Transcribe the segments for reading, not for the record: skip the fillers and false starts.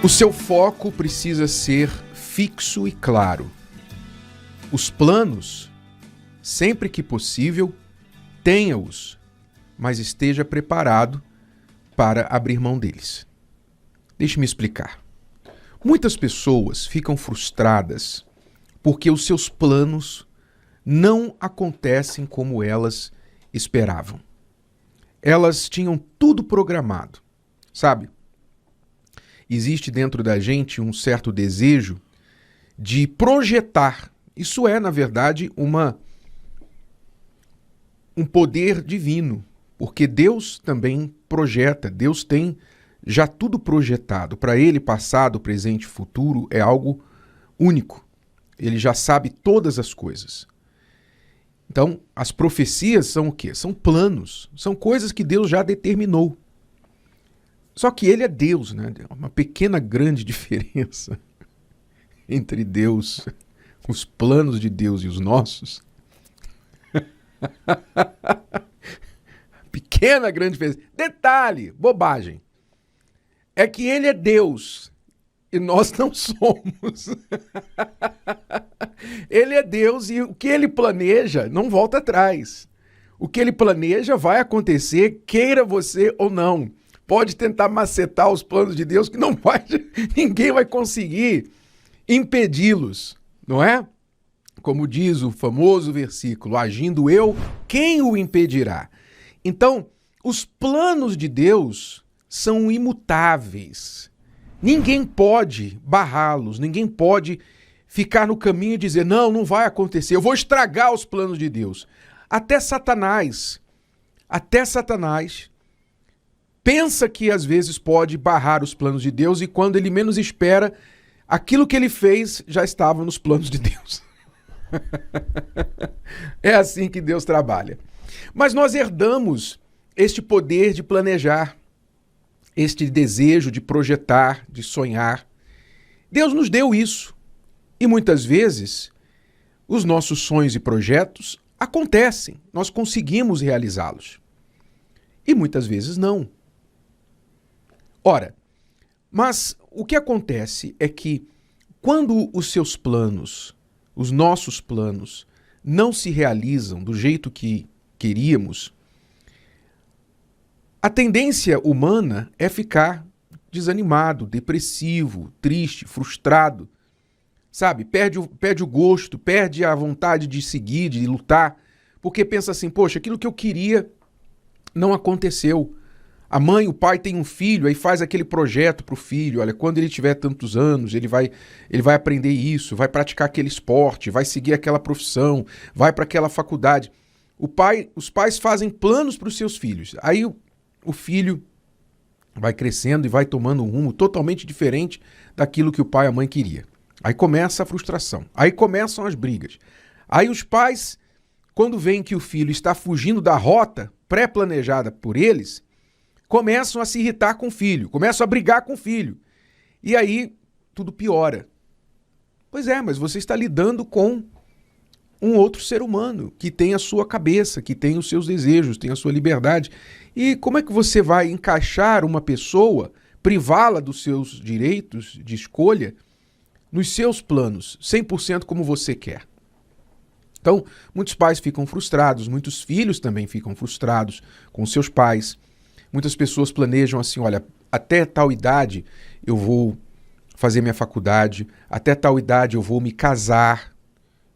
O seu foco precisa ser fixo e claro. Os planos, sempre que possível, tenha-os, mas esteja preparado para abrir mão deles. Deixe-me explicar. Muitas pessoas ficam frustradas porque os seus planos não acontecem como elas esperavam. Elas tinham tudo programado, sabe? Existe dentro da gente um certo desejo de projetar. Isso é, na verdade, um poder divino, porque Deus também projeta, Deus tem já tudo projetado. Para ele, passado, presente e futuro é algo único. Ele já sabe todas as coisas. Então, as profecias são o quê? São planos, são coisas que Deus já determinou. Só que ele é Deus, né? Uma pequena, grande diferença entre Deus, os planos de Deus e os nossos. Pequena, grande diferença. Detalhe, bobagem. É que ele é Deus e nós não somos. Ele é Deus e o que ele planeja não volta atrás. O que ele planeja vai acontecer, queira você ou não. Pode tentar macetar os planos de Deus que não vai, ninguém vai conseguir impedi-los, não é? Como diz o famoso versículo, agindo eu, quem o impedirá? Então, os planos de Deus são imutáveis. Ninguém pode barrá-los, ninguém pode ficar no caminho e dizer, não vai acontecer, eu vou estragar os planos de Deus. Até Satanás pensa que às vezes pode barrar os planos de Deus e quando ele menos espera, aquilo que ele fez já estava nos planos de Deus. É assim que Deus trabalha. Mas nós herdamos este poder de planejar, este desejo de projetar, de sonhar. Deus nos deu isso. E muitas vezes os nossos sonhos e projetos acontecem, nós conseguimos realizá-los. E muitas vezes não. Ora, mas o que acontece é que quando os seus planos, os nossos planos, não se realizam do jeito que queríamos, a tendência humana é ficar desanimado, depressivo, triste, frustrado, sabe? Perde o gosto, perde a vontade de seguir, de lutar, porque pensa assim, poxa, aquilo que eu queria não aconteceu. A mãe, o pai tem um filho, aí faz aquele projeto para o filho, olha, quando ele tiver tantos anos, ele vai aprender isso, vai praticar aquele esporte, vai seguir aquela profissão, vai para aquela faculdade. Os pais fazem planos para os seus filhos, aí o filho vai crescendo e vai tomando um rumo totalmente diferente daquilo que o pai e a mãe queria. Aí começa a frustração, aí começam as brigas. Aí os pais, quando veem que o filho está fugindo da rota pré-planejada por eles, começam a se irritar com o filho, começam a brigar com o filho. E aí tudo piora. Pois é, mas você está lidando com um outro ser humano que tem a sua cabeça, que tem os seus desejos, tem a sua liberdade. E como é que você vai encaixar uma pessoa, privá-la dos seus direitos de escolha, nos seus planos, 100% como você quer? Então, muitos pais ficam frustrados, muitos filhos também ficam frustrados com seus pais. Muitas pessoas planejam assim, olha, até tal idade eu vou fazer minha faculdade, até tal idade eu vou me casar,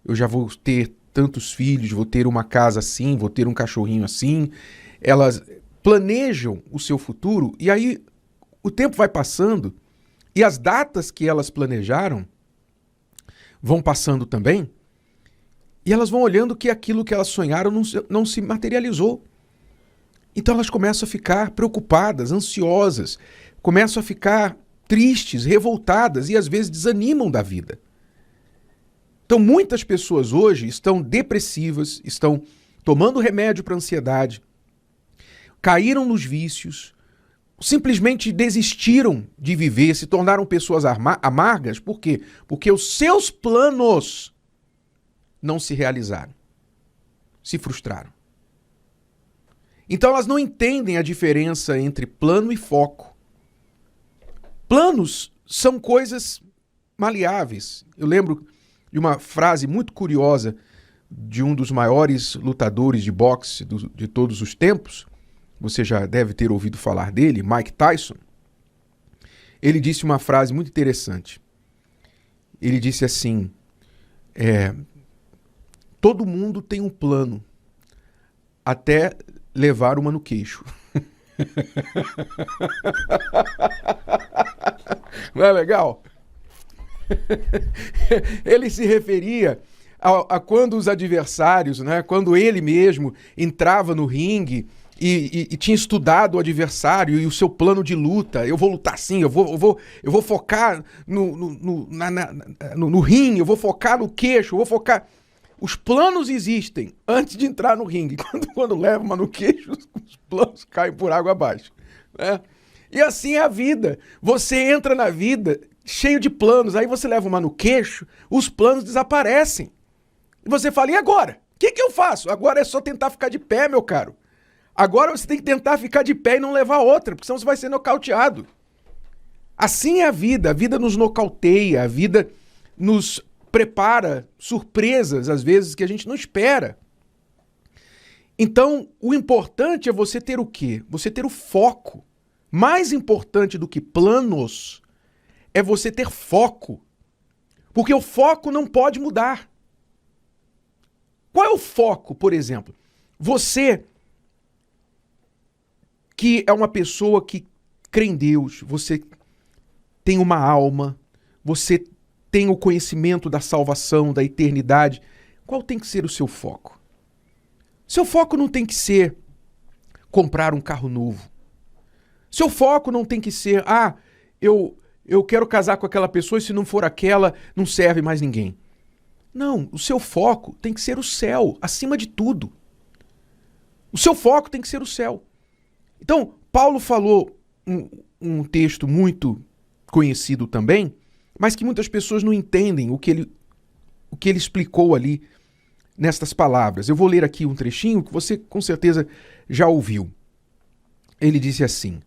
eu já vou ter tantos filhos, vou ter uma casa assim, vou ter um cachorrinho assim. Elas planejam o seu futuro e aí o tempo vai passando e as datas que elas planejaram vão passando também e elas vão olhando que aquilo que elas sonharam não se materializou. Então elas começam a ficar preocupadas, ansiosas, começam a ficar tristes, revoltadas e às vezes desanimam da vida. Então muitas pessoas hoje estão depressivas, estão tomando remédio para ansiedade, caíram nos vícios, simplesmente desistiram de viver, se tornaram pessoas amargas. Por quê? Porque os seus planos não se realizaram, se frustraram. Então elas não entendem a diferença entre plano e foco. Planos são coisas maleáveis. Eu lembro de uma frase muito curiosa de um dos maiores lutadores de boxe de todos os tempos. Você já deve ter ouvido falar dele, Mike Tyson. Ele disse uma frase muito interessante. Ele disse assim, todo mundo tem um plano, até levar uma no queixo. Não é legal? Ele se referia a quando os adversários, né, quando ele mesmo entrava no ringue e tinha estudado o adversário e o seu plano de luta. Eu vou lutar assim, eu vou focar no ringue, eu vou focar no queixo, eu vou focar... Os planos existem antes de entrar no ringue. Quando leva uma no queixo, os planos caem por água abaixo, né? E assim é a vida. Você entra na vida cheio de planos, aí você leva uma no queixo, os planos desaparecem. E você fala, e agora? O que eu faço? Agora é só tentar ficar de pé, meu caro. Agora você tem que tentar ficar de pé e não levar outra, porque senão você vai ser nocauteado. Assim é a vida nos nocauteia, a vida nos prepara surpresas, às vezes, que a gente não espera. Então, o importante é você ter o quê? Você ter o foco. Mais importante do que planos é você ter foco. Porque o foco não pode mudar. Qual é o foco, por exemplo? Você que é uma pessoa que crê em Deus, você tem uma alma, você tem o conhecimento da salvação, da eternidade. Qual tem que ser o seu foco? Seu foco não tem que ser comprar um carro novo. Seu foco não tem que ser, eu quero casar com aquela pessoa e se não for aquela, não serve mais ninguém. Não, o seu foco tem que ser o céu, acima de tudo. O seu foco tem que ser o céu. Então, Paulo falou um texto muito conhecido também, mas que muitas pessoas não entendem o que ele explicou ali nestas palavras. Eu vou ler aqui um trechinho que você com certeza já ouviu. Ele disse assim,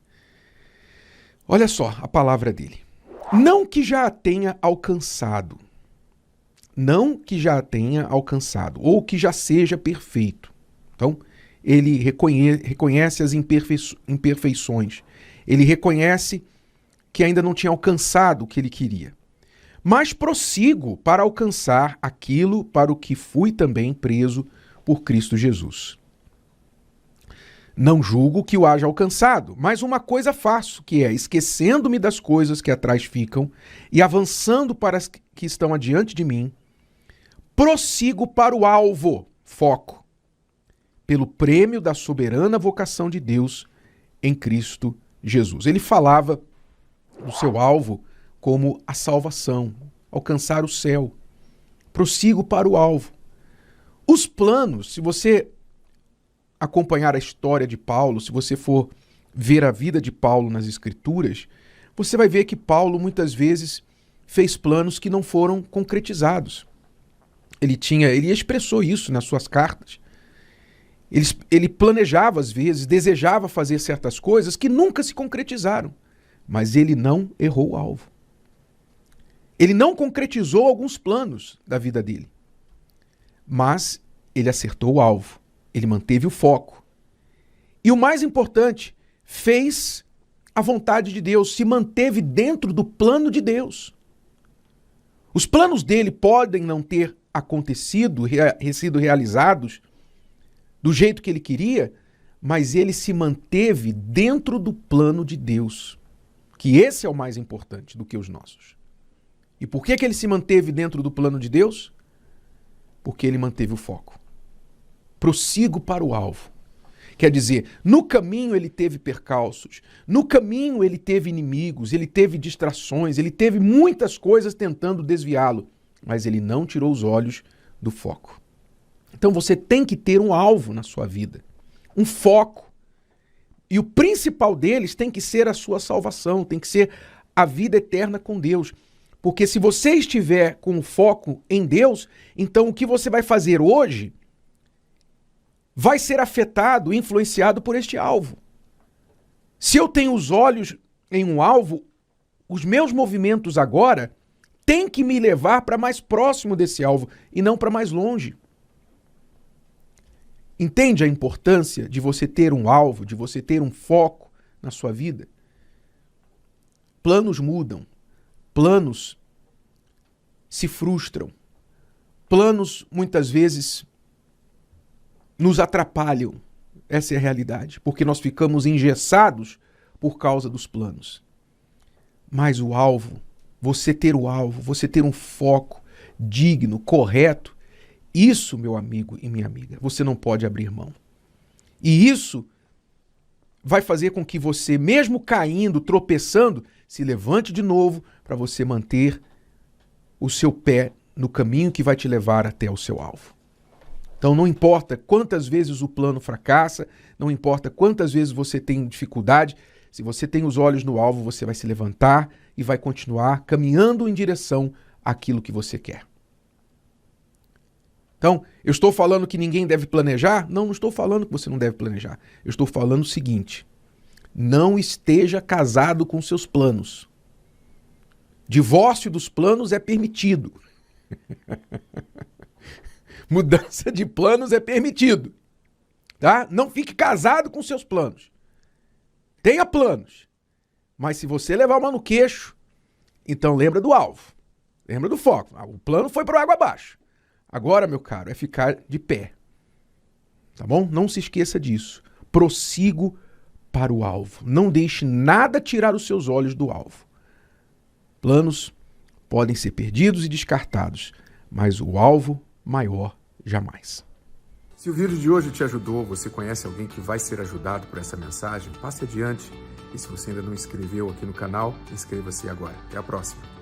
olha só a palavra dele. Não que já a tenha alcançado, ou que já seja perfeito. Então, ele reconhece as imperfeições. Ele reconhece que ainda não tinha alcançado o que ele queria. Mas prossigo para alcançar aquilo para o que fui também preso por Cristo Jesus. Não julgo que o haja alcançado, mas uma coisa faço, que é, esquecendo-me das coisas que atrás ficam e avançando para as que estão adiante de mim, prossigo para o alvo, foco, pelo prêmio da soberana vocação de Deus em Cristo Jesus. Ele falava do seu alvo como a salvação, alcançar o céu. Prossigo para o alvo. Os planos, se você acompanhar a história de Paulo, se você for ver a vida de Paulo nas Escrituras, você vai ver que Paulo muitas vezes fez planos que não foram concretizados. Ele expressou isso nas suas cartas. Ele planejava às vezes, desejava fazer certas coisas que nunca se concretizaram, mas ele não errou o alvo. Ele não concretizou alguns planos da vida dele, mas ele acertou o alvo, ele manteve o foco. E o mais importante, fez a vontade de Deus, se manteve dentro do plano de Deus. Os planos dele podem não ter acontecido, sido realizados do jeito que ele queria, mas ele se manteve dentro do plano de Deus, que esse é o mais importante do que os nossos. E por que ele se manteve dentro do plano de Deus? Porque ele manteve o foco. Prossigo para o alvo. Quer dizer, no caminho ele teve percalços, no caminho ele teve inimigos, ele teve distrações, ele teve muitas coisas tentando desviá-lo, mas ele não tirou os olhos do foco. Então você tem que ter um alvo na sua vida, um foco. E o principal deles tem que ser a sua salvação, tem que ser a vida eterna com Deus. Porque se você estiver com o foco em Deus, então o que você vai fazer hoje vai ser afetado, influenciado por este alvo. Se eu tenho os olhos em um alvo, os meus movimentos agora têm que me levar para mais próximo desse alvo e não para mais longe. Entende a importância de você ter um alvo, de você ter um foco na sua vida? Planos mudam, planos se frustram, planos muitas vezes nos atrapalham. Essa é a realidade, porque nós ficamos engessados por causa dos planos. Mas o alvo, você ter o alvo, você ter um foco digno, correto, isso, meu amigo e minha amiga, você não pode abrir mão. E isso vai fazer com que você, mesmo caindo, tropeçando, se levante de novo para você manter o seu pé no caminho que vai te levar até o seu alvo. Então não importa quantas vezes o plano fracassa, não importa quantas vezes você tem dificuldade, se você tem os olhos no alvo, você vai se levantar e vai continuar caminhando em direção àquilo que você quer. Então, eu estou falando que ninguém deve planejar? Não, não estou falando que você não deve planejar. Eu estou falando o seguinte: não esteja casado com seus planos. Divórcio dos planos é permitido. Mudança de planos é permitido. Tá? Não fique casado com seus planos. Tenha planos. Mas se você levar uma no queixo, então lembra do alvo. Lembra do foco. O plano foi para água abaixo. Agora, meu caro, é ficar de pé. Tá bom? Não se esqueça disso. Prossigo para o alvo. Não deixe nada tirar os seus olhos do alvo. Planos podem ser perdidos e descartados, mas o alvo maior jamais. Se o vídeo de hoje te ajudou, você conhece alguém que vai ser ajudado por essa mensagem, passe adiante. E se você ainda não inscreveu aqui no canal, inscreva-se agora. Até a próxima.